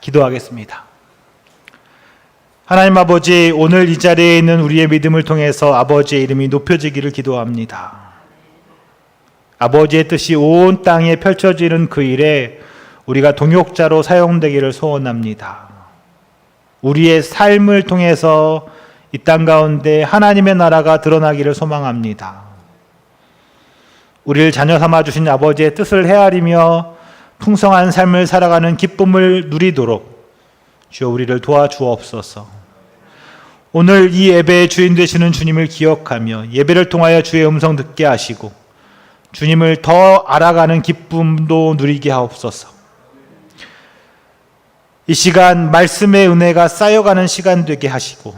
기도하겠습니다. 하나님 아버지, 오늘 이 자리에 있는 우리의 믿음을 통해서 아버지의 이름이 높여지기를 기도합니다. 아버지의 뜻이 온 땅에 펼쳐지는 그 일에 우리가 동역자로 사용되기를 소원합니다. 우리의 삶을 통해서 이 땅 가운데 하나님의 나라가 드러나기를 소망합니다. 우리를 자녀 삼아 주신 아버지의 뜻을 헤아리며 풍성한 삶을 살아가는 기쁨을 누리도록 주여 우리를 도와주옵소서. 오늘 이 예배의 주인 되시는 주님을 기억하며 예배를 통하여 주의 음성 듣게 하시고 주님을 더 알아가는 기쁨도 누리게 하옵소서. 이 시간 말씀의 은혜가 쌓여가는 시간 되게 하시고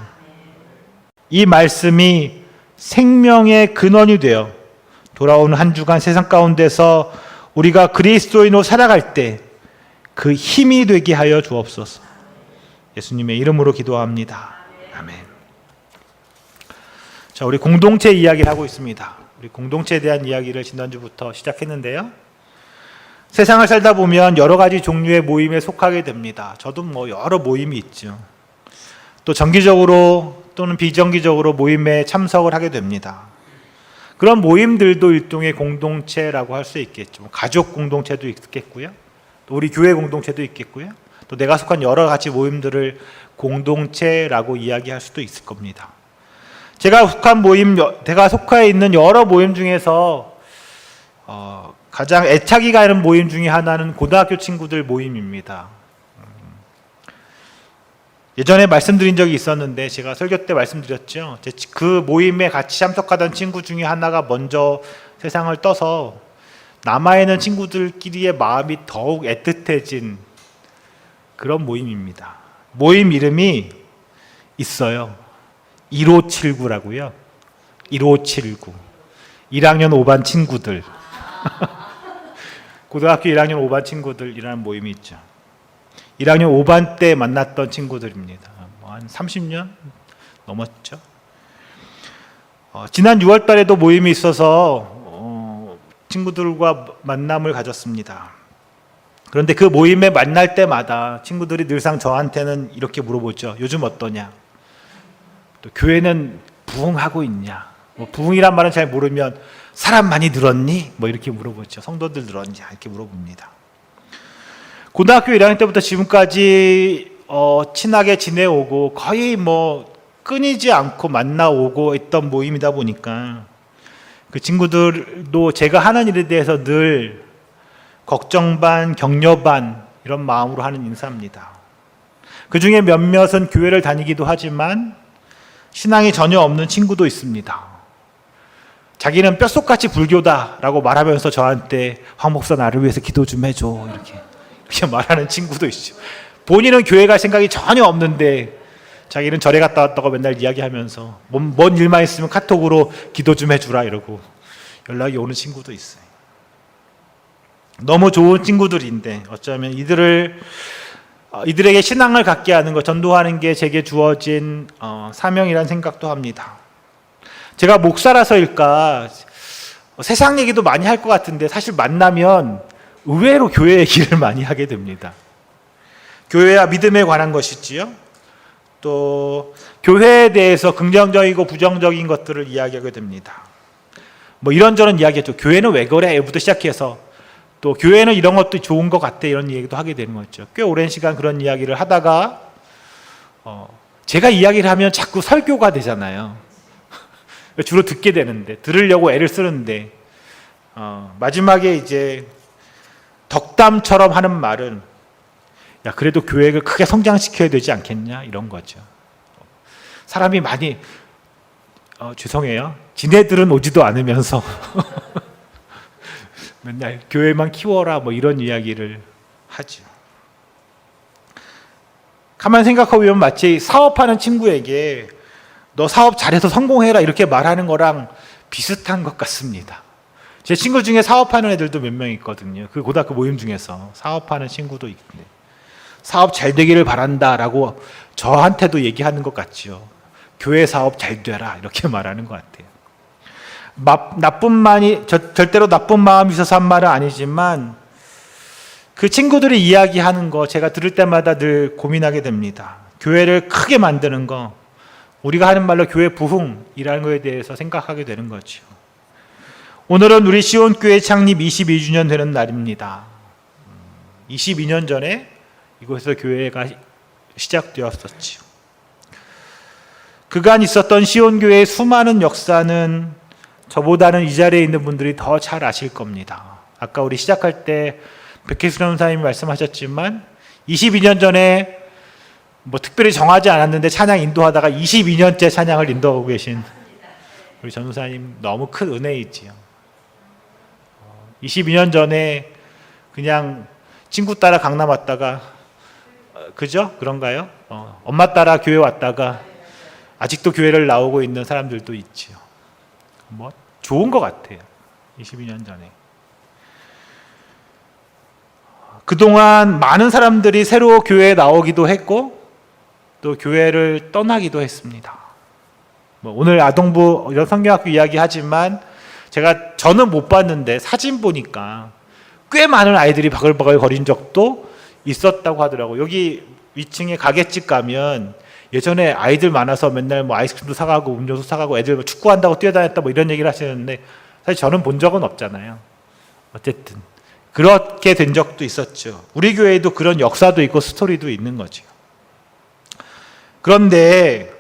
이 말씀이 생명의 근원이 되어 돌아오는 한 주간 세상 가운데서 우리가 그리스도인으로 살아갈 때 그 힘이 되게 하여 주옵소서. 예수님의 이름으로 기도합니다. 아멘. 자, 우리 공동체 이야기를 하고 있습니다. 우리 공동체에 대한 이야기를 지난주부터 시작했는데요. 세상을 살다 보면 여러 가지 종류의 모임에 속하게 됩니다. 저도 여러 모임이 있죠. 또 정기적으로 또는 비정기적으로 모임에 참석을 하게 됩니다. 그런 모임들도 일종의 공동체라고 할 수 있겠죠. 가족 공동체도 있겠고요. 또 우리 교회 공동체도 있겠고요. 또 내가 속한 여러 가지 모임들을 공동체라고 이야기할 수도 있을 겁니다. 제가 속해 있는 여러 모임 중에서 가장 애착이 가는 모임 중에 하나는 고등학교 친구들 모임입니다. 예전에 말씀드린 적이 있었는데 제가 설교 때 말씀드렸죠. 그 모임에 같이 참석하던 친구 중에 하나가 먼저 세상을 떠서 남아있는 친구들끼리의 마음이 더욱 애틋해진 그런 모임입니다. 모임 이름이 있어요. 1579라고요. 1579. 1학년 5반 친구들. 고등학교 1학년 5반 친구들이라는 모임이 있죠. 1학년 5반 때 만났던 친구들입니다. 한 30년 넘었죠. 지난 6월 달에도 모임이 있어서 친구들과 만남을 가졌습니다. 그런데 그 모임에 만날 때마다 친구들이 늘상 저한테는 이렇게 물어보죠. 요즘 어떠냐? 또 교회는 부흥하고 있냐? 부흥이란 말은 잘 모르면 사람 많이 늘었니? 이렇게 물어보죠. 성도들 늘었냐? 이렇게 물어봅니다. 고등학교 1학년 때부터 지금까지 친하게 지내오고 거의 끊이지 않고 만나오고 있던 모임이다 보니까 그 친구들도 제가 하는 일에 대해서 늘 걱정 반, 격려 반 이런 마음으로 하는 인사입니다. 그 중에 몇몇은 교회를 다니기도 하지만 신앙이 전혀 없는 친구도 있습니다. 자기는 뼛속같이 불교다라고 말하면서 저한테 황 목사 나를 위해서 기도 좀 해줘 이렇게 말하는 친구도 있죠. 본인은 교회 갈 생각이 전혀 없는데 자기는 절에 갔다 왔다고 맨날 이야기하면서 뭔 일만 있으면 카톡으로 기도 좀 해주라 이러고 연락이 오는 친구도 있어요. 너무 좋은 친구들인데 어쩌면 이들에게 신앙을 갖게 하는 것, 전도하는 게 제게 주어진 사명이라는 생각도 합니다. 제가 목사라서일까 세상 얘기도 많이 할 것 같은데 사실 만나면 의외로 교회 얘기를 많이 하게 됩니다. 교회와 믿음에 관한 것이지요. 또 교회에 대해서 긍정적이고 부정적인 것들을 이야기하게 됩니다. 이런저런 이야기했죠. 교회는 왜 그래? 부터 시작해서 또 교회는 이런 것도 좋은 것 같아 이런 얘기도 하게 되는 거죠. 꽤 오랜 시간 그런 이야기를 하다가 제가 이야기를 하면 자꾸 설교가 되잖아요. 주로 듣게 되는데 들으려고 애를 쓰는데 마지막에 이제 덕담처럼 하는 말은 야 그래도 교회를 크게 성장시켜야 되지 않겠냐 이런 거죠. 사람이 많이 죄송해요. 지네들은 오지도 않으면서 맨날 교회만 키워라 이런 이야기를 하죠. 가만 생각해 보면 마치 사업하는 친구에게 너 사업 잘해서 성공해라 이렇게 말하는 거랑 비슷한 것 같습니다. 제 친구 중에 사업하는 애들도 몇 명 있거든요. 그 고등학교 모임 중에서 사업하는 친구도 있는데 사업 잘 되기를 바란다라고 저한테도 얘기하는 것 같죠. 교회 사업 잘 되라 이렇게 말하는 것 같아요. 절대로 나쁜 마음이 있어서 한 말은 아니지만 그 친구들이 이야기하는 거 제가 들을 때마다 늘 고민하게 됩니다. 교회를 크게 만드는 거, 우리가 하는 말로 교회 부흥이라는 거에 대해서 생각하게 되는 거죠. 오늘은 우리 시온교회 창립 22주년 되는 날입니다. 22년 전에 이곳에서 교회가 시작되었었지요. 그간 있었던 시온교회의 수많은 역사는 저보다는 이 자리에 있는 분들이 더 잘 아실 겁니다. 아까 우리 시작할 때 백혜수 전사님이 말씀하셨지만 22년 전에 뭐 특별히 정하지 않았는데 찬양 인도하다가 22년째 찬양을 인도하고 계신 우리 전사님 너무 큰 은혜이지요. 22년 전에 그냥 친구 따라 강남 왔다가 그죠? 그런가요? 엄마 따라 교회 왔다가 아직도 교회를 나오고 있는 사람들도 있지요. 뭐 좋은 것 같아요. 22년 전에. 그동안 많은 사람들이 새로 교회에 나오기도 했고 또 교회를 떠나기도 했습니다. 뭐 오늘 아동부 성경학교 이야기하지만 저는 못 봤는데 사진 보니까 꽤 많은 아이들이 바글바글 거린 적도 있었다고 하더라고요. 여기 위층에 가게집 가면 예전에 아이들 많아서 맨날 뭐 아이스크림도 사가고 음료수 사가고 애들 뭐 축구한다고 뛰어다녔다 뭐 이런 얘기를 하시는데 사실 저는 본 적은 없잖아요. 어쨌든 그렇게 된 적도 있었죠. 우리 교회에도 그런 역사도 있고 스토리도 있는 거죠. 그런데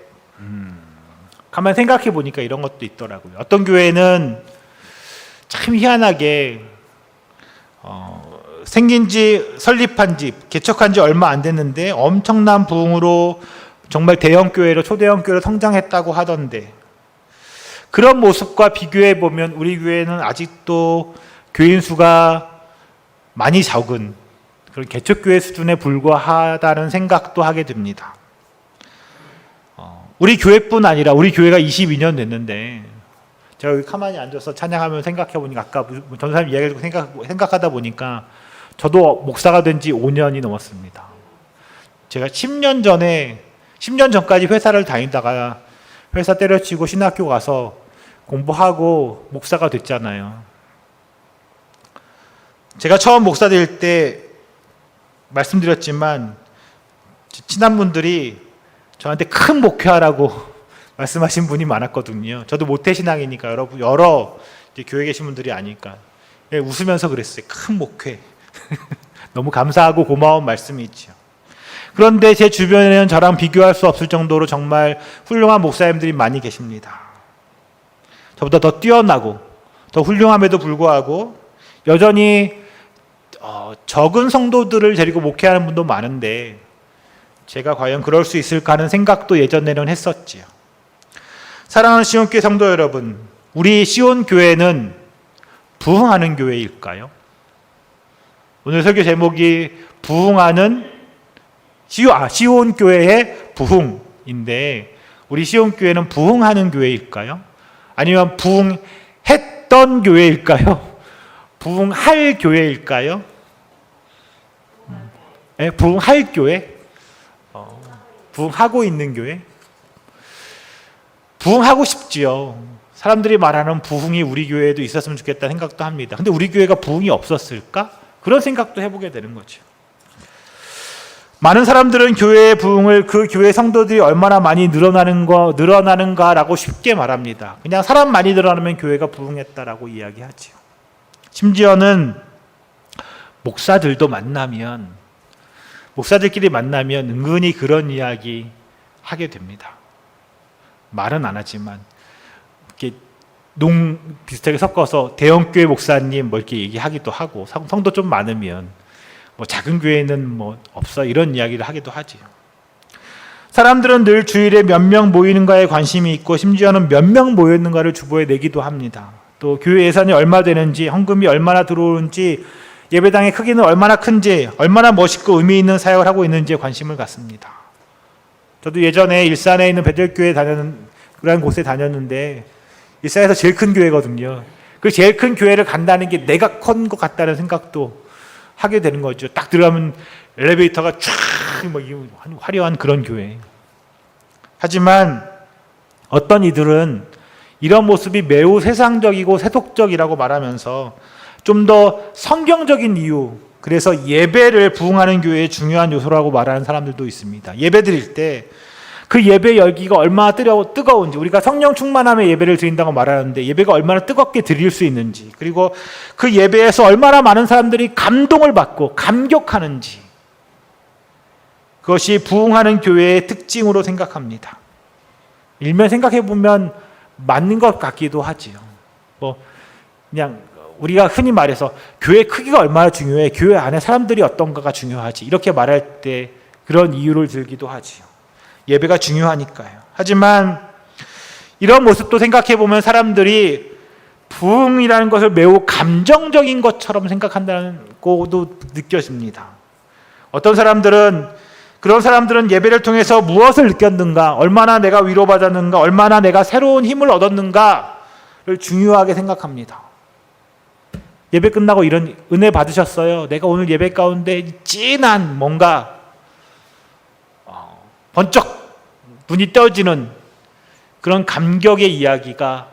가만 생각해 보니까 이런 것도 있더라고요. 어떤 교회는 참 희한하게 생긴 지 설립한 지 개척한 지 얼마 안 됐는데 엄청난 부흥으로 정말 대형 교회로 초대형 교회로 성장했다고 하던데 그런 모습과 비교해 보면 우리 교회는 아직도 교인 수가 많이 적은 그런 개척교회 수준에 불과하다는 생각도 하게 됩니다. 우리 교회뿐 아니라 우리 교회가 22년 됐는데 제가 여기 가만히 앉아서 찬양하면서 생각해 보니까 아까 전사님 이야기를 생각하다 보니까 저도 목사가 된 지 5년이 넘었습니다. 제가 10년 전까지 회사를 다니다가 회사 때려치고 신학교 가서 공부하고 목사가 됐잖아요. 제가 처음 목사 될 때 말씀드렸지만 친한 분들이 저한테 큰 목회하라고 말씀하신 분이 많았거든요. 저도 모태신앙이니까 여러 교회에 계신 분들이 아니까 웃으면서 그랬어요. 큰 목회. 너무 감사하고 고마운 말씀이 있죠. 그런데 제 주변에는 저랑 비교할 수 없을 정도로 정말 훌륭한 목사님들이 많이 계십니다. 저보다 더 뛰어나고 더 훌륭함에도 불구하고 여전히 적은 성도들을 데리고 목회하는 분도 많은데 제가 과연 그럴 수 있을까 하는 생각도 예전에는 했었지요. 사랑하는 시온교회 성도 여러분, 우리 시온교회는 부흥하는 교회일까요? 오늘 설교 제목이 부흥하는 시온교회의 부흥인데 우리 시온교회는 부흥하는 교회일까요? 아니면 부흥했던 교회일까요? 부흥할 교회일까요? 네, 부흥할 교회? 부흥하고 있는 교회? 부흥하고 싶지요. 사람들이 말하는 부흥이 우리 교회에도 있었으면 좋겠다는 생각도 합니다. 근데 우리 교회가 부흥이 없었을까? 그런 생각도 해보게 되는 거죠. 많은 사람들은 교회의 부흥을 그 교회 성도들이 얼마나 많이 늘어나는가라고 쉽게 말합니다. 그냥 사람 많이 늘어나면 교회가 부흥했다라고 이야기하죠. 심지어는 목사들끼리 만나면 은근히 그런 이야기 하게 됩니다. 말은 안 하지만 이렇게 비슷하게 섞어서 대형교회 목사님 뭐 이렇게 얘기하기도 하고 성도 좀 많으면 뭐 작은 교회는 뭐 없어 이런 이야기를 하기도 하지요. 사람들은 늘 주일에 몇 명 모이는가에 관심이 있고 심지어는 몇 명 모였는가를 주보에 내기도 합니다. 또 교회 예산이 얼마 되는지, 헌금이 얼마나 들어오는지, 예배당의 크기는 얼마나 큰지, 얼마나 멋있고 의미 있는 사역을 하고 있는지에 관심을 갖습니다. 저도 예전에 일산에 있는 베들교회 그런 곳에 다녔는데 일산에서 제일 큰 교회거든요. 그 제일 큰 교회를 간다는 게 내가 큰 것 같다는 생각도 하게 되는 거죠. 딱 들어가면 엘리베이터가 쫙 화려한 그런 교회. 하지만 어떤 이들은 이런 모습이 매우 세상적이고 세속적이라고 말하면서 좀 더 성경적인 이유, 그래서 예배를 부흥하는 교회의 중요한 요소라고 말하는 사람들도 있습니다. 예배 드릴 때 그 예배 열기가 얼마나 뜨거운지, 우리가 성령 충만함에 예배를 드린다고 말하는데 예배가 얼마나 뜨겁게 드릴 수 있는지, 그리고 그 예배에서 얼마나 많은 사람들이 감동을 받고 감격하는지, 그것이 부흥하는 교회의 특징으로 생각합니다. 일면 생각해 보면 맞는 것 같기도 하지요. 그냥 우리가 흔히 말해서 교회 크기가 얼마나 중요해, 교회 안에 사람들이 어떤가가 중요하지, 이렇게 말할 때 그런 이유를 들기도 하지요. 예배가 중요하니까요. 하지만 이런 모습도 생각해 보면 사람들이 부흥이라는 것을 매우 감정적인 것처럼 생각한다는 것도 느껴집니다. 어떤 사람들은, 그런 사람들은 예배를 통해서 무엇을 느꼈는가, 얼마나 내가 위로받았는가, 얼마나 내가 새로운 힘을 얻었는가를 중요하게 생각합니다. 예배 끝나고 이런 은혜 받으셨어요? 내가 오늘 예배 가운데 진한 뭔가 번쩍 눈이 떠지는 그런 감격의 이야기가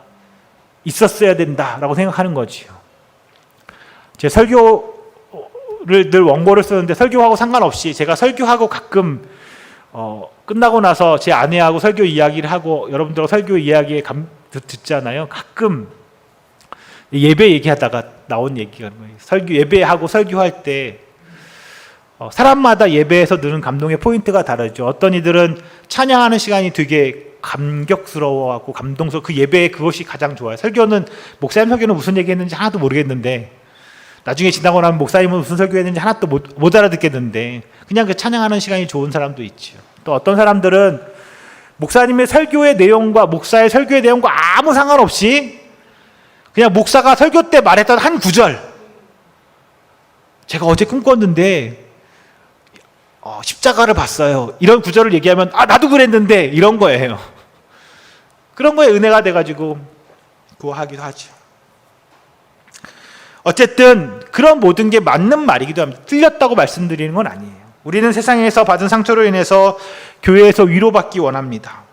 있었어야 된다라고 생각하는 거지요. 제 설교를 늘 원고를 쓰는데 설교하고 상관없이 제가 설교하고 가끔 끝나고 나서 제 아내하고 설교 이야기를 하고 여러분들하고 설교 이야기에 듣잖아요. 가끔 예배 얘기하다가 나온 얘기가 뭐예요. 설교 예배하고 설교할 때 사람마다 예배에서 느는 감동의 포인트가 다르죠. 어떤 이들은 찬양하는 시간이 되게 감격스러워하고 감동스러워, 그 예배에 그것이 가장 좋아요. 설교는, 목사님 설교는 무슨 얘기했는지 하나도 모르겠는데, 나중에 지나고 나면 목사님은 무슨 설교했는지 하나도 못 알아듣겠는데 그냥 그 찬양하는 시간이 좋은 사람도 있죠. 또 어떤 사람들은 목사님의 설교의 내용과 목사의 설교의 내용과 아무 상관없이 그냥 목사가 설교 때 말했던 한 구절, 제가 어제 꿈꿨는데 십자가를 봤어요, 이런 구절을 얘기하면 나도 그랬는데, 이런 거예요. 그런 거에 은혜가 돼가지고 구하기도 하죠. 어쨌든 그런 모든 게 맞는 말이기도 합니다. 틀렸다고 말씀드리는 건 아니에요. 우리는 세상에서 받은 상처로 인해서 교회에서 위로받기 원합니다.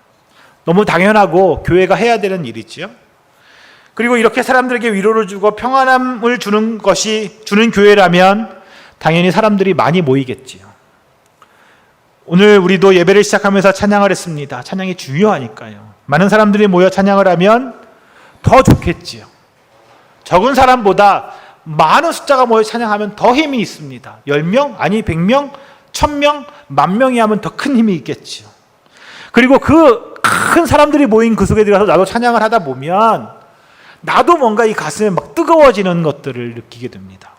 너무 당연하고 교회가 해야 되는 일이지요. 그리고 이렇게 사람들에게 위로를 주고 평안함을 주는 교회라면 당연히 사람들이 많이 모이겠지요. 오늘 우리도 예배를 시작하면서 찬양을 했습니다. 찬양이 중요하니까요. 많은 사람들이 모여 찬양을 하면 더 좋겠지요. 적은 사람보다 많은 숫자가 모여 찬양하면 더 힘이 있습니다. 10명, 아니 100명, 1000명, 10,000명이 하면 더 큰 힘이 있겠지요. 그리고 그 큰 사람들이 모인 그 속에 들어가서 나도 찬양을 하다 보면 나도 뭔가 이 가슴에 막 뜨거워지는 것들을 느끼게 됩니다.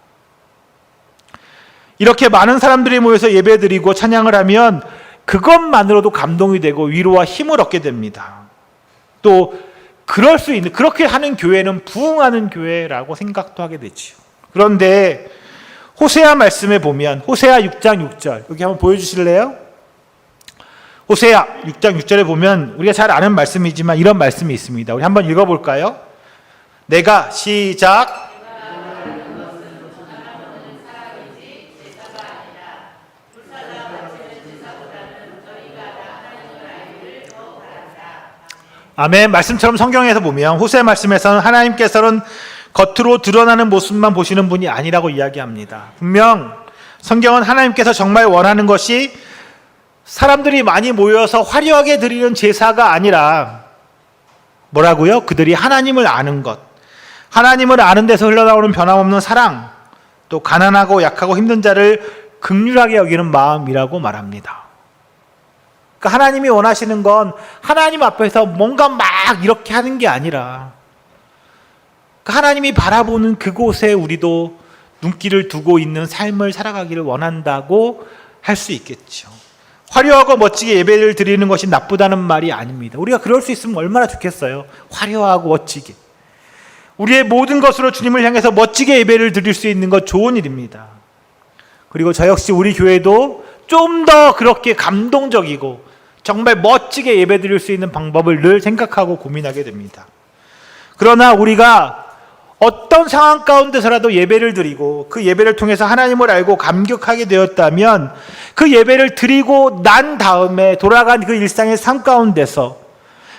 이렇게 많은 사람들이 모여서 예배드리고 찬양을 하면 그것만으로도 감동이 되고 위로와 힘을 얻게 됩니다. 또 그럴 수 있는, 그렇게 하는 교회는 부흥하는 교회라고 생각도 하게 되지요. 그런데 호세아 말씀에 보면, 호세아 6장 6절 여기 한번 보여주실래요? 호세아 6장 6절에 보면 우리가 잘 아는 말씀이지만 이런 말씀이 있습니다. 우리 한번 읽어볼까요? 내가 시작. 아멘. 말씀처럼 성경에서 보면 호세 말씀에서는 하나님께서는 겉으로 드러나는 모습만 보시는 분이 아니라고 이야기합니다. 분명 성경은 하나님께서 정말 원하는 것이 사람들이 많이 모여서 화려하게 드리는 제사가 아니라 뭐라고요? 그들이 하나님을 아는 것, 하나님을 아는 데서 흘러나오는 변함없는 사랑, 또 가난하고 약하고 힘든 자를 긍휼하게 여기는 마음이라고 말합니다. 그러니까 하나님이 원하시는 건 하나님 앞에서 뭔가 막 이렇게 하는 게 아니라 그러니까 하나님이 바라보는 그곳에 우리도 눈길을 두고 있는 삶을 살아가기를 원한다고 할 수 있겠죠. 화려하고 멋지게 예배를 드리는 것이 나쁘다는 말이 아닙니다. 우리가 그럴 수 있으면 얼마나 좋겠어요. 화려하고 멋지게 우리의 모든 것으로 주님을 향해서 멋지게 예배를 드릴 수 있는 것 좋은 일입니다. 그리고 저 역시 우리 교회도 좀 더 그렇게 감동적이고 정말 멋지게 예배 드릴 수 있는 방법을 늘 생각하고 고민하게 됩니다. 그러나 우리가 어떤 상황 가운데서라도 예배를 드리고 그 예배를 통해서 하나님을 알고 감격하게 되었다면 그 예배를 드리고 난 다음에 돌아간 그 일상의 삶 가운데서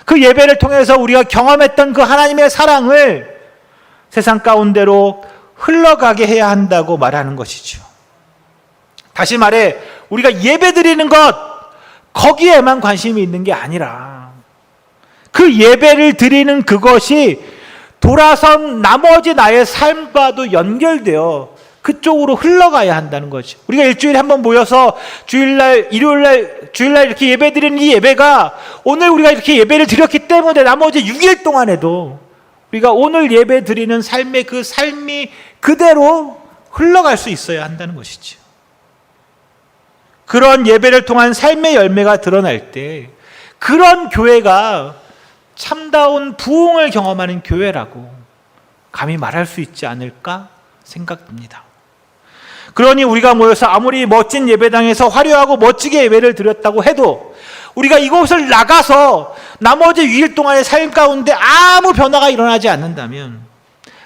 그 예배를 통해서 우리가 경험했던 그 하나님의 사랑을 세상 가운데로 흘러가게 해야 한다고 말하는 것이죠. 다시 말해 우리가 예배 드리는 것 거기에만 관심이 있는 게 아니라 그 예배를 드리는 그것이 돌아선 나머지 나의 삶과도 연결되어 그쪽으로 흘러가야 한다는 거죠. 우리가 일주일에 한 번 모여서 주일날, 주일날 이렇게 예배 드리는 이 예배가 오늘 우리가 이렇게 예배를 드렸기 때문에 나머지 6일 동안에도 우리가 오늘 예배 드리는 삶의 그 삶이 그대로 흘러갈 수 있어야 한다는 것이죠. 그런 예배를 통한 삶의 열매가 드러날 때 그런 교회가 참다운 부흥을 경험하는 교회라고 감히 말할 수 있지 않을까 생각됩니다. 그러니 우리가 모여서 아무리 멋진 예배당에서 화려하고 멋지게 예배를 드렸다고 해도 우리가 이곳을 나가서 나머지 6일 동안의 삶 가운데 아무 변화가 일어나지 않는다면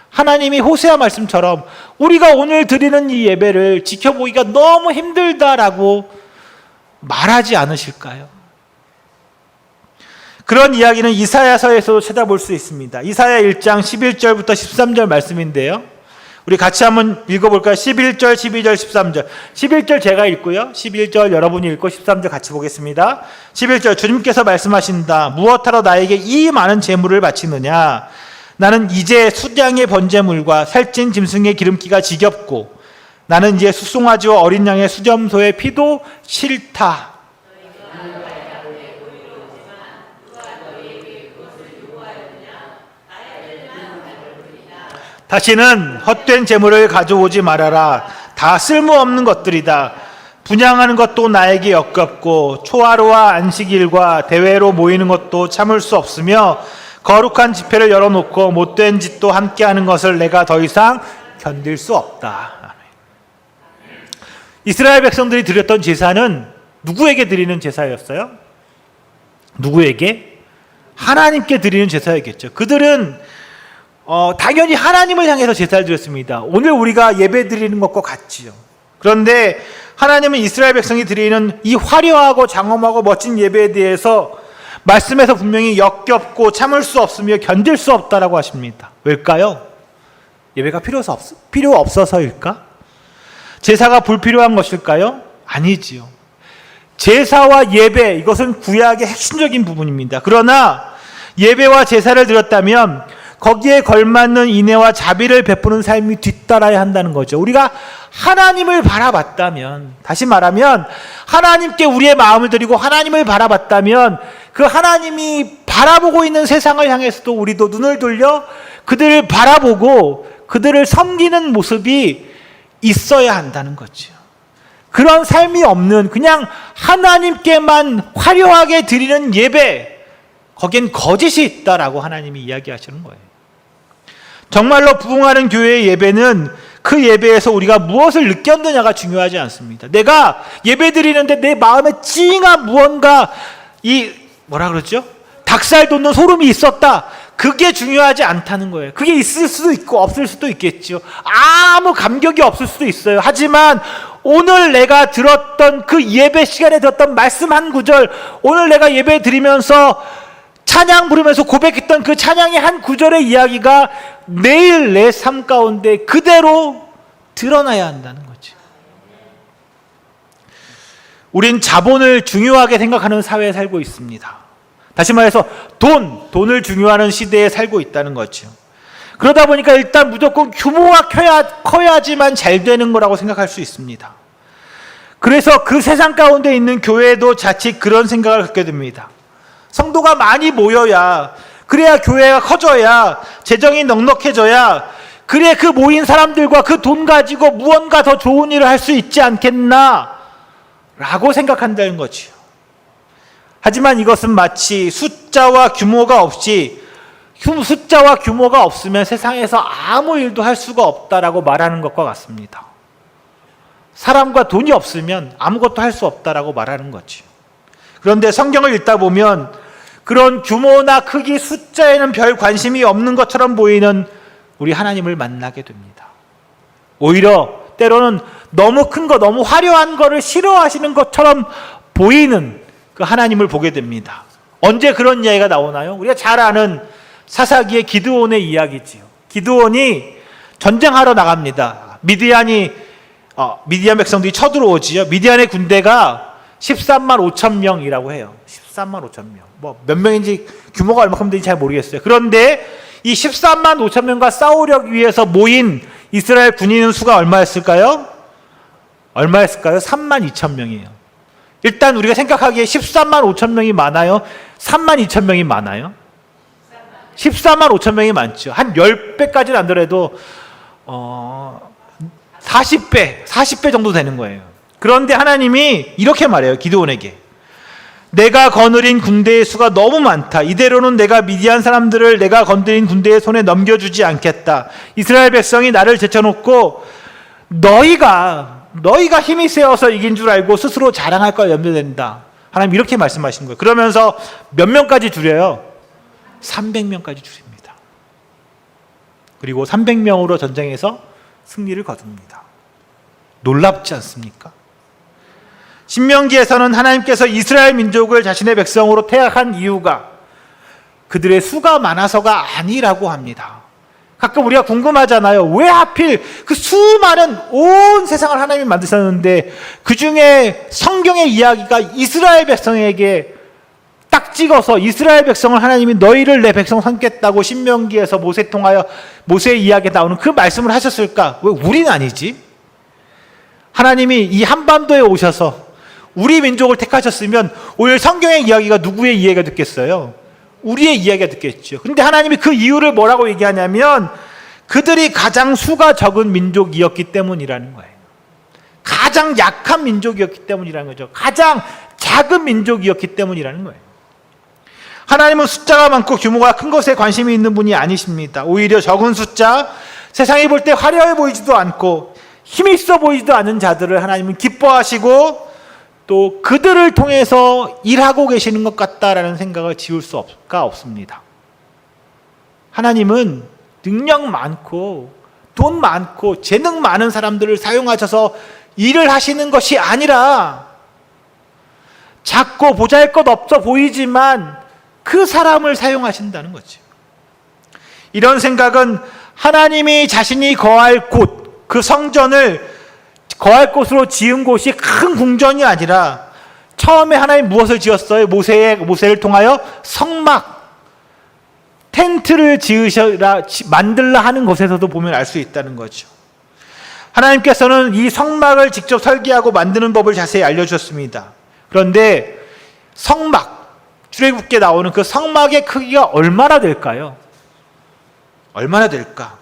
하나님이 호세아 말씀처럼 우리가 오늘 드리는 이 예배를 지켜보기가 너무 힘들다라고 말하지 않으실까요? 그런 이야기는 이사야서에서도 찾아볼 수 있습니다. 이사야 1장 11절부터 13절 말씀인데요. 우리 같이 한번 읽어볼까요? 11절, 12절, 13절. 11절 제가 읽고요. 11절 여러분이 읽고 13절 같이 보겠습니다. 11절 주님께서 말씀하신다. 무엇하러 나에게 이 많은 재물을 바치느냐? 나는 이제 수량의 번제물과 살찐 짐승의 기름기가 지겹고 나는 이제 숫송아지와 어린 양의 수점소의 피도 싫다. 다시는 헛된 재물을 가져오지 말아라. 다 쓸모없는 것들이다. 분향하는 것도 나에게 역겹고 초하루와 안식일과 대회로 모이는 것도 참을 수 없으며 거룩한 집회를 열어놓고 못된 짓도 함께하는 것을 내가 더 이상 견딜 수 없다. 이스라엘 백성들이 드렸던 제사는 누구에게 드리는 제사였어요? 누구에게? 하나님께 드리는 제사였겠죠. 그들은 당연히 하나님을 향해서 제사를 드렸습니다. 오늘 우리가 예배 드리는 것과 같지요. 그런데 하나님은 이스라엘 백성이 드리는 이 화려하고 장엄하고 멋진 예배에 대해서 말씀에서 분명히 역겹고 참을 수 없으며 견딜 수 없다라고 하십니다. 왜일까요? 예배가 필요 없어서일까? 제사가 불필요한 것일까요? 아니지요. 제사와 예배, 이것은 구약의 핵심적인 부분입니다. 그러나 예배와 제사를 드렸다면 거기에 걸맞는 인애와 자비를 베푸는 삶이 뒤따라야 한다는 거죠. 우리가 하나님을 바라봤다면, 다시 말하면 하나님께 우리의 마음을 드리고 하나님을 바라봤다면 그 하나님이 바라보고 있는 세상을 향해서도 우리도 눈을 돌려 그들을 바라보고 그들을 섬기는 모습이 있어야 한다는 거죠. 그런 삶이 없는 그냥 하나님께만 화려하게 드리는 예배, 거기엔 거짓이 있다라고 하나님이 이야기하시는 거예요. 정말로 부흥하는 교회의 예배는 그 예배에서 우리가 무엇을 느꼈느냐가 중요하지 않습니다. 내가 예배 드리는데 내 마음에 찡한 무언가 닭살 돋는 소름이 있었다. 그게 중요하지 않다는 거예요. 그게 있을 수도 있고 없을 수도 있겠죠. 아무 감격이 없을 수도 있어요. 하지만 오늘 내가 들었던 그 예배 시간에 들었던 말씀 한 구절, 오늘 내가 예배 드리면서 찬양 부르면서 고백했던 그 찬양의 한 구절의 이야기가 매일 내 삶 가운데 그대로 드러나야 한다는 거죠. 우린 자본을 중요하게 생각하는 사회에 살고 있습니다. 다시 말해서 돈을 중요하는 시대에 살고 있다는 거죠. 그러다 보니까 일단 무조건 규모가 커야지만 잘 되는 거라고 생각할 수 있습니다. 그래서 그 세상 가운데 있는 교회도 자칫 그런 생각을 갖게 됩니다. 성도가 많이 모여야, 그래야 교회가 커져야, 재정이 넉넉해져야, 그래 그 모인 사람들과 그 돈 가지고 무언가 더 좋은 일을 할 수 있지 않겠나 라고 생각한다는 거지요. 하지만 이것은 마치 숫자와 규모가 없으면 세상에서 아무 일도 할 수가 없다라고 말하는 것과 같습니다. 사람과 돈이 없으면 아무것도 할 수 없다라고 말하는 거죠. 그런데 성경을 읽다 보면 그런 규모나 크기, 숫자에는 별 관심이 없는 것처럼 보이는 우리 하나님을 만나게 됩니다. 오히려 때로는 너무 큰 거, 너무 화려한 거를 싫어하시는 것처럼 보이는 그 하나님을 보게 됩니다. 언제 그런 이야기가 나오나요? 우리가 잘 아는 사사기의 기드온의 이야기지요. 기드온이 전쟁하러 나갑니다. 미디안이 미디안 백성들이 쳐들어오지요. 미디안의 군대가 13만 5천 명이라고 해요. 13만 5천 명. 뭐 몇 명인지 규모가 얼마큼 되는지 잘 모르겠어요. 그런데 이 13만 5천 명과 싸우려기 위해서 모인 이스라엘 군인의 수가 얼마였을까요? 3만 2천 명이에요. 일단 우리가 생각하기에 13만 5천 명이 많아요? 3만 2천 명이 많아요? 14만 5천 명이 많죠. 한 10배까지는 안 더라도 40배 정도 되는 거예요. 그런데 하나님이 이렇게 말해요. 기드온에게. 내가 거느린 군대의 수가 너무 많다. 이대로는 내가 미디안 사람들을 내가 건드린 군대의 손에 넘겨주지 않겠다. 이스라엘 백성이 나를 제쳐놓고 너희가 힘이 세어서 이긴 줄 알고 스스로 자랑할 걸 염려된다. 하나님 이렇게 말씀하신 거예요. 그러면서 몇 명까지 줄여요? 300명까지 줄입니다. 그리고 300명으로 전쟁에서 승리를 거둡니다. 놀랍지 않습니까? 신명기에서는 하나님께서 이스라엘 민족을 자신의 백성으로 택한 이유가 그들의 수가 많아서가 아니라고 합니다. 가끔 우리가 궁금하잖아요. 왜 하필 그 수많은 온 세상을 하나님이 만드셨는데 그 중에 성경의 이야기가 이스라엘 백성에게 딱 찍어서 이스라엘 백성을 하나님이 너희를 내 백성 삼겠다고 신명기에서 모세 통하여 모세의 이야기에 나오는 그 말씀을 하셨을까? 왜 우리는 아니지? 하나님이 이 한반도에 오셔서 우리 민족을 택하셨으면 오늘 성경의 이야기가 누구의 이야기가 듣겠어요? 우리의 이야기가 듣겠죠. 그런데 하나님이 그 이유를 뭐라고 얘기하냐면 그들이 가장 수가 적은 민족이었기 때문이라는 거예요. 가장 약한 민족이었기 때문이라는 거죠. 가장 작은 민족이었기 때문이라는 거예요. 하나님은 숫자가 많고 규모가 큰 것에 관심이 있는 분이 아니십니다. 오히려 적은 숫자, 세상이 볼 때 화려해 보이지도 않고 힘이 있어 보이지도 않은 자들을 하나님은 기뻐하시고 또 그들을 통해서 일하고 계시는 것 같다라는 생각을 지울 수가 없습니다. 하나님은 능력 많고 돈 많고 재능 많은 사람들을 사용하셔서 일을 하시는 것이 아니라 작고 보잘것 없어 보이지만 그 사람을 사용하신다는 거죠. 이런 생각은 하나님이 자신이 거할 곳, 그 성전을 거할 곳으로 지은 곳이 큰 궁전이 아니라 처음에 하나님 무엇을 지었어요? 모세를 통하여 성막, 텐트를 만들라 하는 것에서도 보면 알 수 있다는 거죠. 하나님께서는 이 성막을 직접 설계하고 만드는 법을 자세히 알려주셨습니다. 그런데 성막, 출애굽기에 나오는 그 성막의 크기가 얼마나 될까요? 얼마나 될까?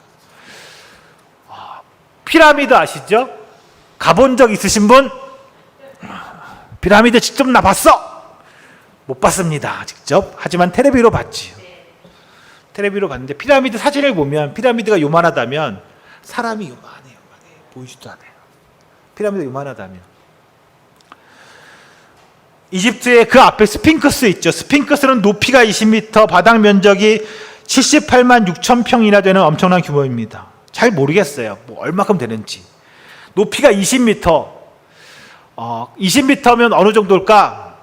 피라미드 아시죠? 가본 적 있으신 분? 피라미드 직접 나 봤어? 못 봤습니다. 직접. 하지만 텔레비로 봤지요. 텔레비로 봤는데 피라미드 사진을 보면 피라미드가 요만하다면 사람이 요만해. 보이지도 않아요. 피라미드가 요만하다면. 이집트의 그 앞에 스핑크스 있죠. 스핑크스는 높이가 20m, 바닥 면적이 78만 6천 평이나 되는 엄청난 규모입니다. 잘 모르겠어요. 뭐 얼마큼 되는지. 높이가 20m. 20m면 어느 정도일까?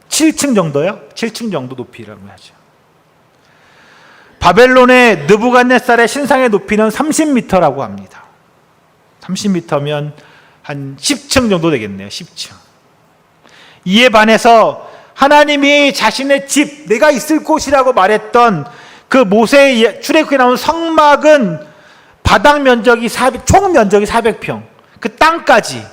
7층 정도요? 7층 정도 높이라고 하죠. 바벨론의 느부갓네살의 신상의 높이는 30m라고 합니다. 30m면 한 10층 정도 되겠네요. 10층. 이에 반해서 하나님이 자신의 집, 내가 있을 곳이라고 말했던 그 모세의 출애굽기에 나온 성막은 바닥 면적이 총 면적이 400평. 그 땅까지,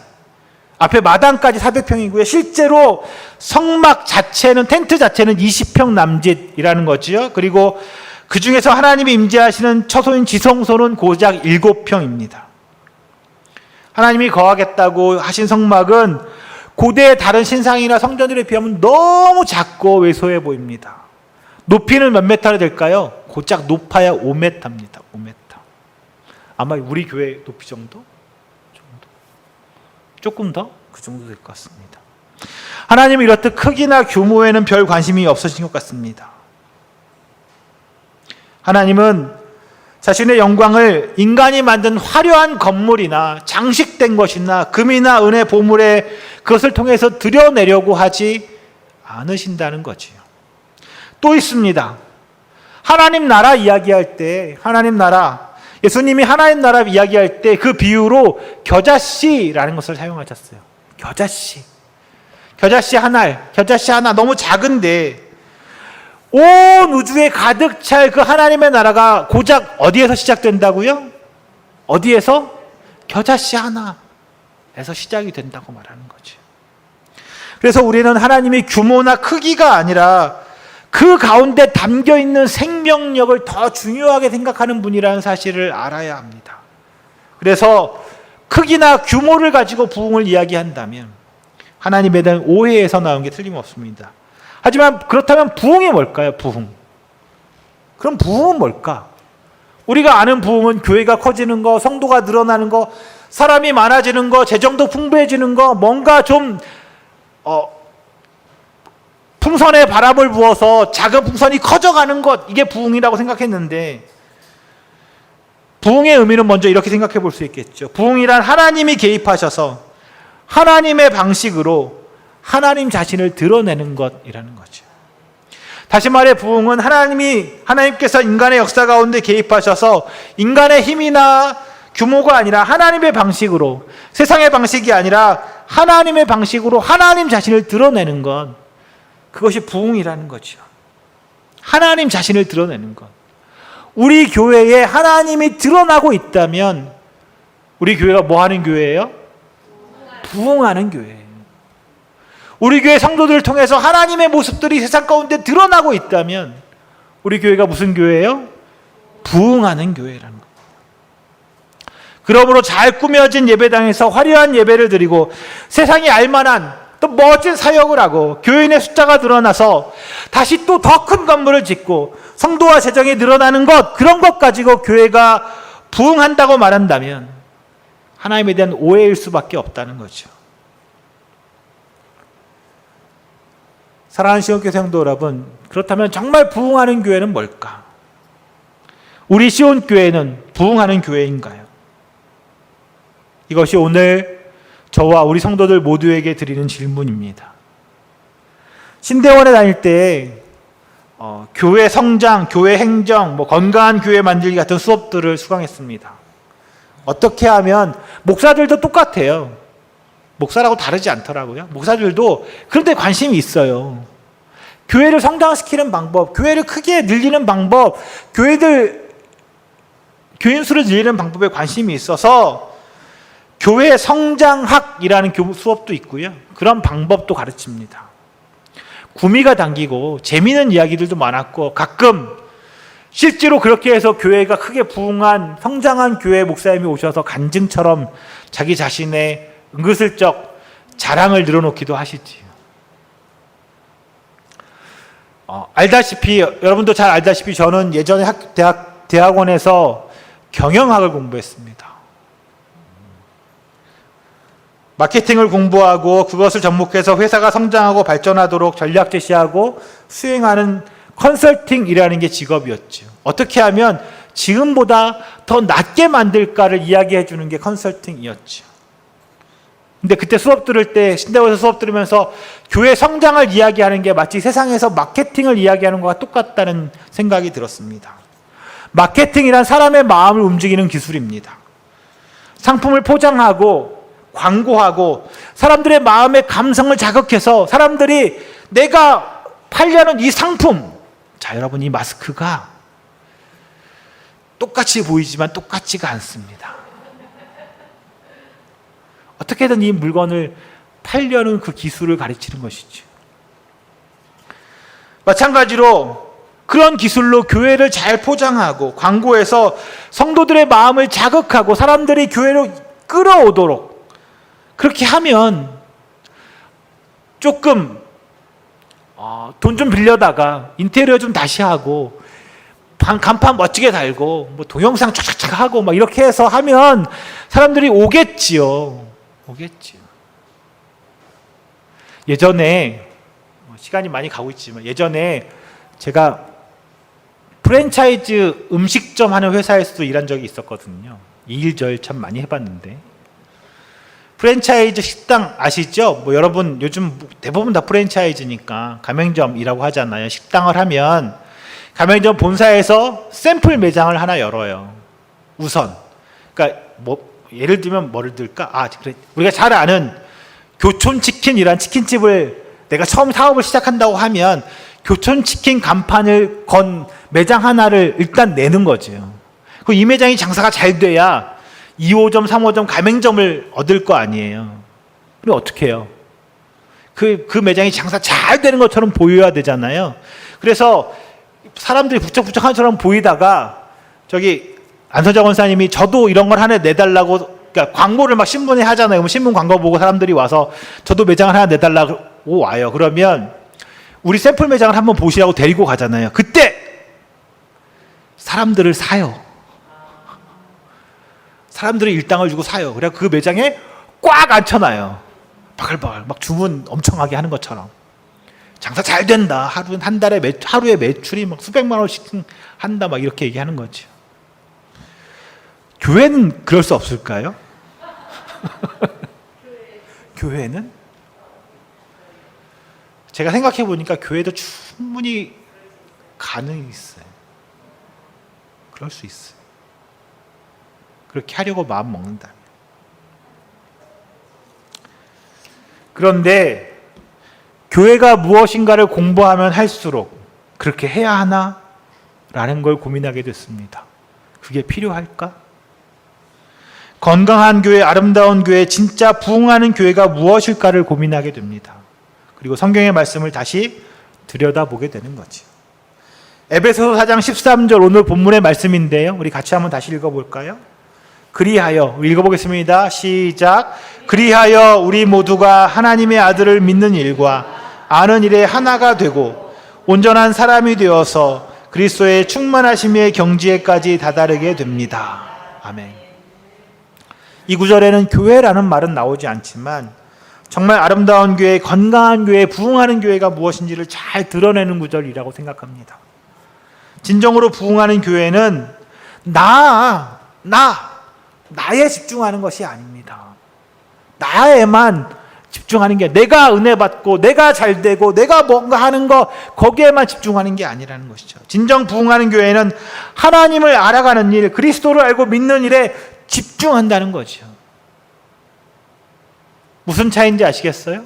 앞에 마당까지 400평이고요. 실제로 성막 자체는, 텐트 자체는 20평 남짓이라는 거죠. 그리고 그 중에서 하나님이 임재하시는 처소인 지성소는 고작 7평입니다. 하나님이 거하겠다고 하신 성막은 고대의 다른 신상이나 성전들에 비하면 너무 작고 왜소해 보입니다. 높이는 몇 메타나 될까요? 고작 높아야 5m입니다. 5m. 아마 우리 교회 높이 정도? 조금 더? 그 정도 될 것 같습니다. 하나님은 이렇듯 크기나 규모에는 별 관심이 없으신 것 같습니다. 하나님은 자신의 영광을 인간이 만든 화려한 건물이나 장식된 것이나 금이나 은의 보물에 그것을 통해서 드러내려고 하지 않으신다는 거지요. 또 있습니다. 하나님 나라 이야기할 때 하나님 나라, 예수님이 하나님 나라 이야기할 때 그 비유로 겨자씨라는 것을 사용하셨어요. 겨자씨. 겨자씨 하나 너무 작은데 온 우주에 가득 찰 그 하나님의 나라가 고작 어디에서 시작된다고요? 어디에서? 겨자씨 하나에서 시작이 된다고 말하는 거죠. 그래서 우리는 하나님이 규모나 크기가 아니라 그 가운데 담겨있는 생명력을 더 중요하게 생각하는 분이라는 사실을 알아야 합니다. 그래서 크기나 규모를 가지고 부흥을 이야기한다면 하나님에 대한 오해에서 나온 게 틀림없습니다. 하지만 그렇다면 부흥이 뭘까요? 부흥. 그럼 부흥은 뭘까? 우리가 아는 부흥은 교회가 커지는 거, 성도가 늘어나는 거, 사람이 많아지는 거, 재정도 풍부해지는 거, 뭔가 좀 풍선에 바람을 부어서 작은 풍선이 커져가는 것, 이게 부흥이라고 생각했는데 부흥의 의미는 먼저 이렇게 생각해 볼 수 있겠죠. 부흥이란 하나님이 개입하셔서 하나님의 방식으로 하나님 자신을 드러내는 것이라는 거죠. 다시 말해 부흥은 하나님께서 인간의 역사 가운데 개입하셔서 인간의 힘이나 규모가 아니라 하나님의 방식으로, 세상의 방식이 아니라 하나님의 방식으로 하나님 자신을 드러내는 것, 그것이 부흥이라는 거죠. 하나님 자신을 드러내는 것. 우리 교회에 하나님이 드러나고 있다면 우리 교회가 뭐 하는 교회예요? 부흥하는 교회예요. 우리 교회 성도들을 통해서 하나님의 모습들이 세상 가운데 드러나고 있다면 우리 교회가 무슨 교회예요? 부흥하는 교회라는 겁니다. 그러므로 잘 꾸며진 예배당에서 화려한 예배를 드리고 세상이 알만한 또 멋진 사역을 하고 교인의 숫자가 늘어나서 다시 또 더 큰 건물을 짓고 성도와 재정이 늘어나는 것, 그런 것 가지고 교회가 부흥한다고 말한다면 하나님에 대한 오해일 수밖에 없다는 거죠. 사랑하는 시온교회 성도 여러분, 그렇다면 정말 부흥하는 교회는 뭘까? 우리 시온교회는 부흥하는 교회인가요? 이것이 오늘 저와 우리 성도들 모두에게 드리는 질문입니다. 신대원에 다닐 때 교회 성장, 교회 행정, 건강한 교회 만들기 같은 수업들을 수강했습니다. 어떻게 하면 목사들도 똑같아요. 목사라고 다르지 않더라고요. 목사들도 그런데 관심이 있어요. 교회를 성장시키는 방법, 교회를 크게 늘리는 방법, 교인 수를 늘리는 방법에 관심이 있어서 교회 성장학이라는 수업도 있고요. 그런 방법도 가르칩니다. 구미가 당기고 재미있는 이야기들도 많았고 가끔 실제로 그렇게 해서 교회가 크게 부흥한 성장한 교회 목사님이 오셔서 간증처럼 자기 자신의 은근슬쩍 자랑을 늘어놓기도 하시지요. 여러분도 잘 알다시피 저는 예전에 대학원에서 경영학을 공부했습니다. 마케팅을 공부하고 그것을 접목해서 회사가 성장하고 발전하도록 전략 제시하고 수행하는 컨설팅이라는 게 직업이었죠. 어떻게 하면 지금보다 더 낫게 만들까를 이야기해 주는 게 컨설팅이었죠. 근데 그때 수업 들을 때, 신대원에서 수업 들으면서 교회 성장을 이야기하는 게 마치 세상에서 마케팅을 이야기하는 것과 똑같다는 생각이 들었습니다. 마케팅이란 사람의 마음을 움직이는 기술입니다. 상품을 포장하고 광고하고 사람들의 마음의 감성을 자극해서 사람들이 내가 팔려는 이 상품, 자 여러분, 이 마스크가 똑같이 보이지만 똑같지가 않습니다. 어떻게든 이 물건을 팔려는 그 기술을 가르치는 것이죠. 마찬가지로 그런 기술로 교회를 잘 포장하고 광고해서 성도들의 마음을 자극하고 사람들이 교회로 끌어오도록 그렇게 하면 조금 돈 좀 빌려다가 인테리어 좀 다시 하고 간판 멋지게 달고 동영상 쫙쫙쫙 하고 이렇게 해서 하면 사람들이 오겠지요. 예전에 시간이 많이 가고 있지만 예전에 제가 프랜차이즈 음식점 하는 회사에서도 일한 적이 있었거든요. 이 일 저 일 참 많이 해봤는데 프랜차이즈 식당 아시죠? 여러분 요즘 대부분 다 프랜차이즈니까 가맹점이라고 하잖아요. 식당을 하면 가맹점 본사에서 샘플 매장을 하나 열어요. 우선. 그러니까 예를 들면 뭐를 들까? 그래. 우리가 잘 아는 교촌치킨이란 치킨집을 내가 처음 사업을 시작한다고 하면 교촌치킨 간판을 건 매장 하나를 일단 내는 거죠. 이 매장이 장사가 잘 돼야 2호점, 3호점 가맹점을 얻을 거 아니에요. 그럼 어떻게 해요? 그 매장이 장사 잘 되는 것처럼 보여야 되잖아요. 그래서 사람들이 북적북적한 것처럼 보이다가 저기 안서정 원사님이 저도 이런 걸 하나 내달라고, 그러니까 광고를 막 신문에 하잖아요. 그럼 신문 광고 보고 사람들이 와서 저도 매장을 하나 내달라고 와요. 그러면 우리 샘플 매장을 한번 보시라고 데리고 가잖아요. 그때 사람들을 사요. 사람들이 일당을 주고 사요. 그래 그 매장에 꽉 앉혀놔요. 바글바글 막 주문 엄청나게 하는 것처럼. 장사 잘 된다. 하루에 매출이 막 수백만 원씩 한다. 막 이렇게 얘기하는 거죠. 교회는 그럴 수 없을까요? 교회는? 제가 생각해 보니까 교회도 충분히 가능이 있어요. 그럴 수 있어요. 그렇게 하려고 마음 먹는다면. 그런데 교회가 무엇인가를 공부하면 할수록 그렇게 해야 하나? 라는 걸 고민하게 됐습니다. 그게 필요할까? 건강한 교회, 아름다운 교회, 진짜 부흥하는 교회가 무엇일까를 고민하게 됩니다. 그리고 성경의 말씀을 다시 들여다보게 되는 거죠. 에베소서 4장 13절 오늘 본문의 말씀인데요. 우리 같이 한번 다시 읽어볼까요? 그리하여, 우리 읽어보겠습니다. 시작. 그리하여 우리 모두가 하나님의 아들을 믿는 일과 아는 일에 하나가 되고 온전한 사람이 되어서 그리스도의 충만하심의 경지에까지 다다르게 됩니다. 아멘. 이 구절에는 교회라는 말은 나오지 않지만 정말 아름다운 교회, 건강한 교회, 부흥하는 교회가 무엇인지를 잘 드러내는 구절이라고 생각합니다. 진정으로 부흥하는 교회는 나에 집중하는 것이 아닙니다. 나에만 집중하는 게, 내가 은혜 받고 내가 잘 되고 내가 뭔가 하는 거 거기에만 집중하는 게 아니라는 것이죠. 진정 부흥하는 교회는 하나님을 알아가는 일, 그리스도를 알고 믿는 일에 집중한다는 거죠. 무슨 차이인지 아시겠어요?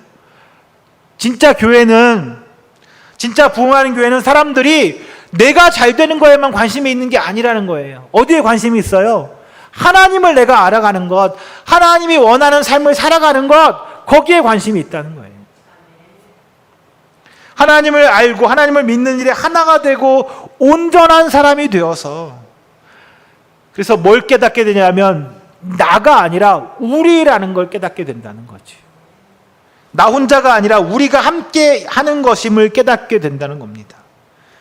진짜 부흥하는 교회는 사람들이 내가 잘 되는 거에만 관심이 있는 게 아니라는 거예요. 어디에 관심이 있어요? 하나님을 내가 알아가는 것, 하나님이 원하는 삶을 살아가는 것, 거기에 관심이 있다는 거예요. 하나님을 알고 하나님을 믿는 일에 하나가 되고 온전한 사람이 되어서, 그래서 뭘 깨닫게 되냐면 나가 아니라 우리라는 걸 깨닫게 된다는 거지. 나 혼자가 아니라 우리가 함께 하는 것임을 깨닫게 된다는 겁니다.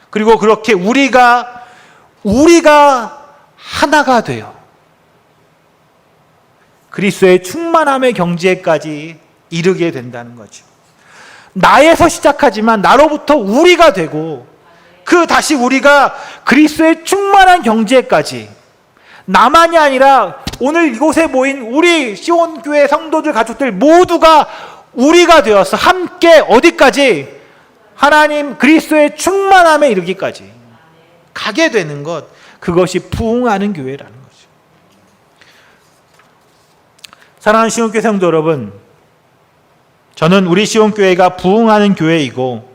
그리고 그렇게 우리가 하나가 돼요. 그리스도의 충만함의 경지에까지 이르게 된다는 거죠. 나에서 시작하지만 나로부터 우리가 되고 다시 우리가 그리스도의 충만한 경지에까지, 나만이 아니라 오늘 이곳에 모인 우리 시온교회 성도들, 가족들 모두가 우리가 되어서 함께 어디까지? 하나님 그리스도의 충만함에 이르기까지 가게 되는 것, 그것이 부흥하는 교회라는 거죠. 사랑하는 시온교회 성도 여러분, 저는 우리 시온교회가 부흥하는 교회이고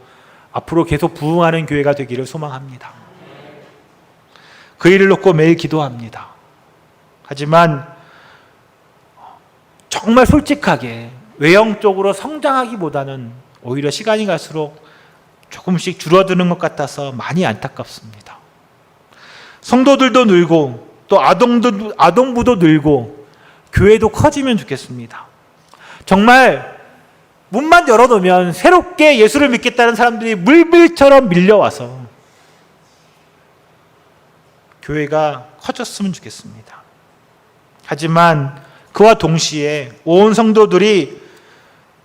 앞으로 계속 부흥하는 교회가 되기를 소망합니다. 그 일을 놓고 매일 기도합니다. 하지만 정말 솔직하게 외형적으로 성장하기보다는 오히려 시간이 갈수록 조금씩 줄어드는 것 같아서 많이 안타깝습니다. 성도들도 늘고 또 아동부도 늘고 교회도 커지면 좋겠습니다. 정말 문만 열어놓으면 새롭게 예수를 믿겠다는 사람들이 물밀처럼 밀려와서 교회가 커졌으면 좋겠습니다. 하지만 그와 동시에 온 성도들이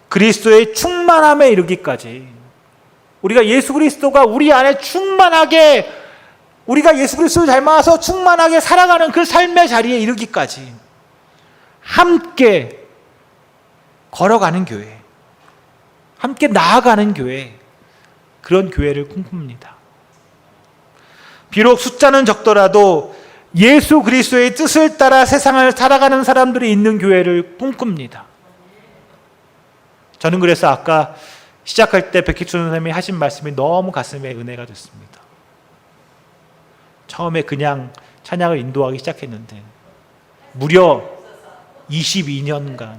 그리스도의 충만함에 이르기까지, 우리가 예수 그리스도가 우리 안에 충만하게, 우리가 예수 그리스도를 닮아서 충만하게 살아가는 그 삶의 자리에 이르기까지 함께 걸어가는 교회, 함께 나아가는 교회, 그런 교회를 꿈꿉니다. 비록 숫자는 적더라도 예수 그리스도의 뜻을 따라 세상을 살아가는 사람들이 있는 교회를 꿈꿉니다. 저는 그래서 아까 시작할 때 백희춘 선생님이 하신 말씀이 너무 가슴에 은혜가 됐습니다. 처음에 그냥 찬양을 인도하기 시작했는데 무려 22년간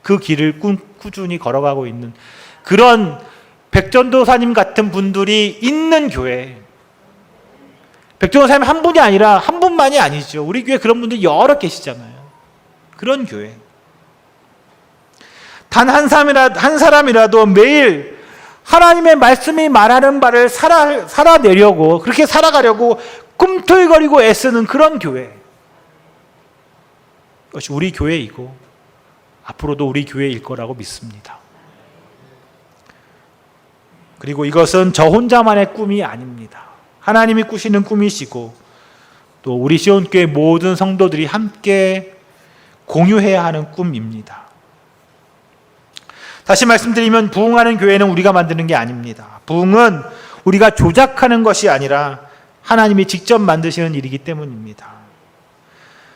그 길을 꾸준히 걸어가고 있는 그런 백전도사님 같은 분들이 있는 교회. 백전도사님 한 분이 아니라 한 분만이 아니죠. 우리 교회 그런 분들이 여러 계시잖아요. 그런 교회. 단 한 사람이라도 매일 하나님의 말씀이 말하는 바를 살아내려고, 그렇게 살아가려고 꿈틀거리고 애쓰는 그런 교회. 그것이 우리 교회이고 앞으로도 우리 교회일 거라고 믿습니다. 그리고 이것은 저 혼자만의 꿈이 아닙니다. 하나님이 꾸시는 꿈이시고 또 우리 시온교회 모든 성도들이 함께 공유해야 하는 꿈입니다. 다시 말씀드리면 부흥하는 교회는 우리가 만드는 게 아닙니다. 부흥은 우리가 조작하는 것이 아니라 하나님이 직접 만드시는 일이기 때문입니다.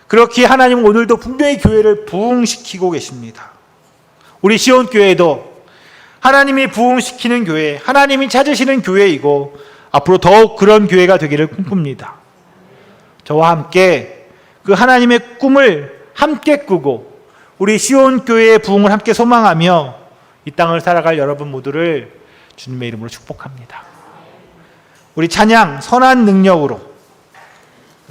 그렇기에 하나님은 오늘도 분명히 교회를 부흥시키고 계십니다. 우리 시온교회도 하나님이 부흥시키는 교회, 하나님이 찾으시는 교회이고 앞으로 더욱 그런 교회가 되기를 꿈꿉니다. 저와 함께 그 하나님의 꿈을 함께 꾸고 우리 시온교회의 부흥을 함께 소망하며 이 땅을 살아갈 여러분 모두를 주님의 이름으로 축복합니다. 우리 찬양 선한 능력으로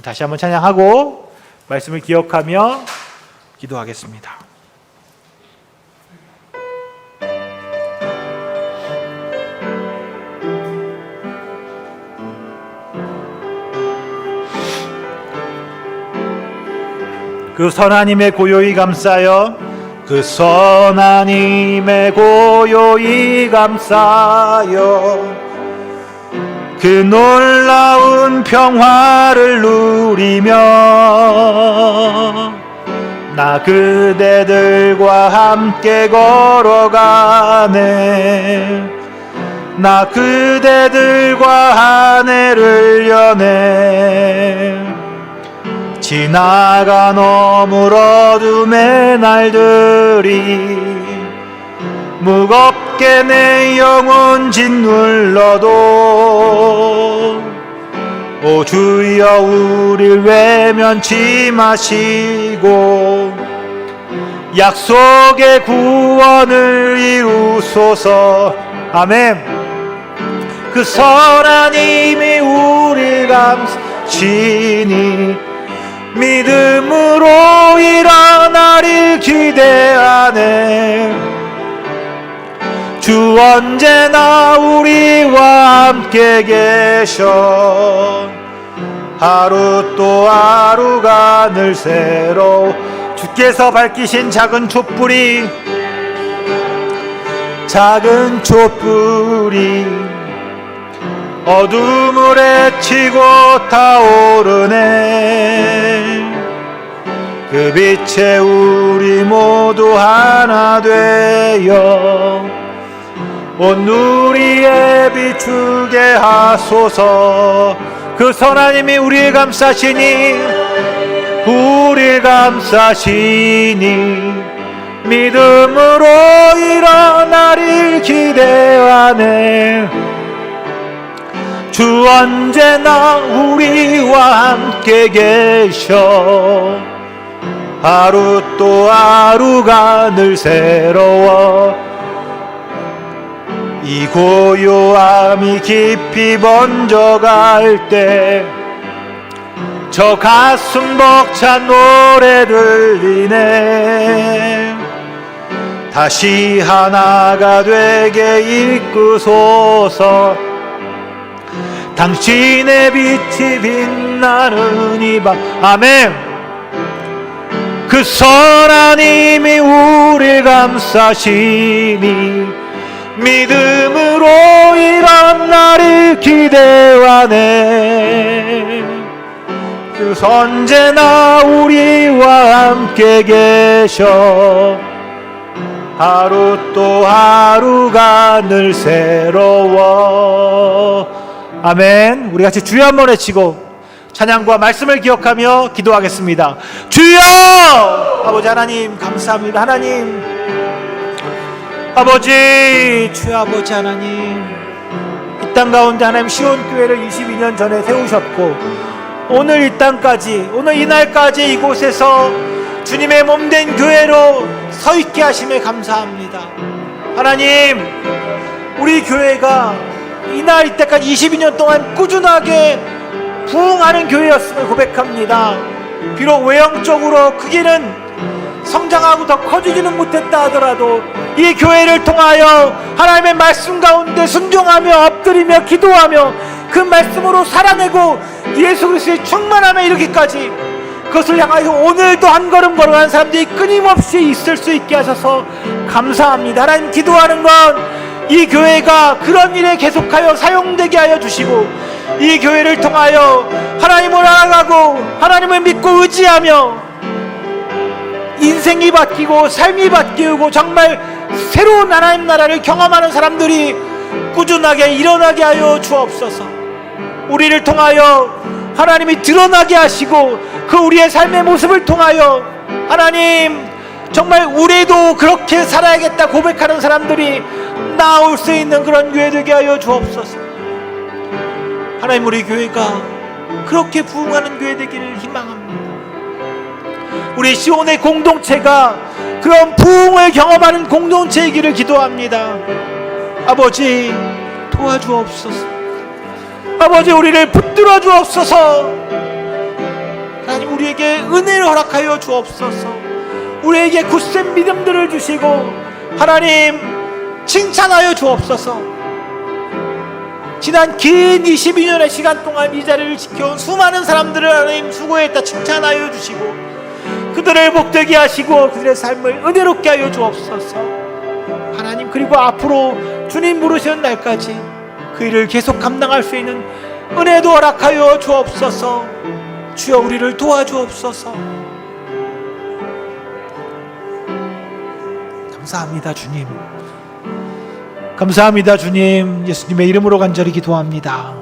다시 한번 찬양하고 말씀을 기억하며 기도하겠습니다. 그 선하님의 고요히 감싸여 그 선하님의 고요히 감싸여 그 놀라운 평화를 누리며 나 그대들과 함께 걸어가네. 나 그대들과 한 해를 여네. 지나간 어물 어둠의 날들이 무겁게 내 영혼 짓눌러도 오 주여 우릴 외면치 마시고 약속의 구원을 이루소서. 아멘. 그 선한 힘이 우릴 감시니 믿음으로 일어나릴 기대하네. 주 언제나 우리와 함께 계셔. 하루 또 하루가 늘 새로 주께서 밝히신 작은 촛불이 어둠을 헤치고 타오르네. 그 빛에 우리 모두 하나 되어 온 누리에 비추게 하소서. 그 선하님이 우리를 감싸시니 믿음으로 일어나릴 기대하네. 주 언제나 우리와 함께 계셔. 하루 또 하루가 늘 새로워. 이 고요함이 깊이 번져갈 때 저 가슴 벅찬 노래 들리네. 다시 하나가 되게 이끄소서. 당신의 빛이 빛나는 이 밤. 아멘. 그 선한 힘이 우릴 감싸시니 믿음으로 이런 날을 기대하네. 그 언제나 우리와 함께 계셔. 하루 또 하루가 늘 새로워. 아멘. 우리 같이 주여 한번 외치고 찬양과 말씀을 기억하며 기도하겠습니다. 주여! 아버지 하나님 감사합니다. 하나님 아버지, 주여 아버지 하나님, 이 땅 가운데 하나님 시온교회를 22년 전에 세우셨고 오늘 이 땅까지, 오늘 이날까지 이곳에서 주님의 몸된 교회로 서 있게 하심에 감사합니다. 하나님, 우리 교회가 이날 이때까지 22년 동안 꾸준하게 부흥하는 교회였음을 고백합니다. 비록 외형적으로 크기는 성장하고 더 커지지는 못했다 하더라도 이 교회를 통하여 하나님의 말씀 가운데 순종하며 엎드리며 기도하며 그 말씀으로 살아내고 예수 그리스도의 충만함에 이르기까지 그것을 향하여 오늘도 한 걸음 걸어가는 사람들이 끊임없이 있을 수 있게 하셔서 감사합니다. 하나님, 기도하는 건 이 교회가 그런 일에 계속하여 사용되게 하여 주시고 이 교회를 통하여 하나님을 알아가고 하나님을 믿고 의지하며 인생이 바뀌고 삶이 바뀌고 정말 새로운 하나님 나라를 경험하는 사람들이 꾸준하게 일어나게 하여 주옵소서. 우리를 통하여 하나님이 드러나게 하시고 그 우리의 삶의 모습을 통하여 하나님 정말 우리도 그렇게 살아야겠다 고백하는 사람들이 나올 수 있는 그런 교회 되게 하여 주옵소서. 하나님, 우리 교회가 그렇게 부흥하는 교회 되기를 희망합니다. 우리 시온의 공동체가 그런 부흥을 경험하는 공동체이기를 기도합니다. 아버지, 도와주옵소서. 아버지, 우리를 붙들어 주옵소서. 하나님, 우리에게 은혜를 허락하여 주옵소서. 우리에게 굳센 믿음들을 주시고 하나님 칭찬하여 주옵소서. 지난 긴 22년의 시간 동안 이 자리를 지켜온 수많은 사람들을 하나님 수고했다 칭찬하여 주시고 그들을 복되게 하시고 그들의 삶을 은혜롭게 하여 주옵소서. 하나님, 그리고 앞으로 주님 부르시는 날까지 그 일을 계속 감당할 수 있는 은혜도 허락하여 주옵소서. 주여, 우리를 도와주옵소서. 감사합니다, 주님. 감사합니다, 주님. 예수님의 이름으로 간절히 기도합니다.